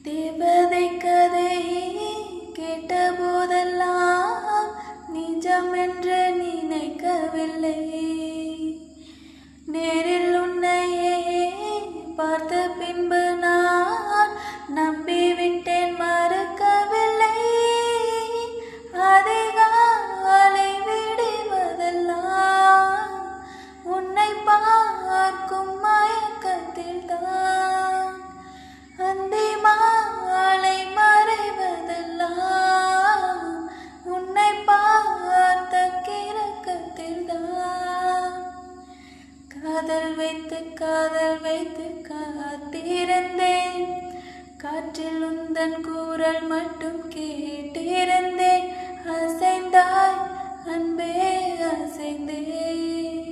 தேவதை கதை கேட்ட போதெல்லாம் நிஜம் என்று நினைக்கவில்லை. நேரில் உன்னையே பார்த்த பின்பு நான் நம்பிவிட்டேன், மறக்கவில்லை. அதிகாலை விடுவதெல்லாம் உன்னை பார்க்கும் மயக்கத்தில் தான். அந்தி மாலை மறைவதெல்லாம் உன்னை பார்த்த கிறக்கத்தில் தான். காதல் வைத்து காத்திருந்தேன், காற்றில் உந்தன் கூறல் மட்டும் கேட்டிருந்தேன். அசைந்தாய் அன்பே அசைந்தேன்.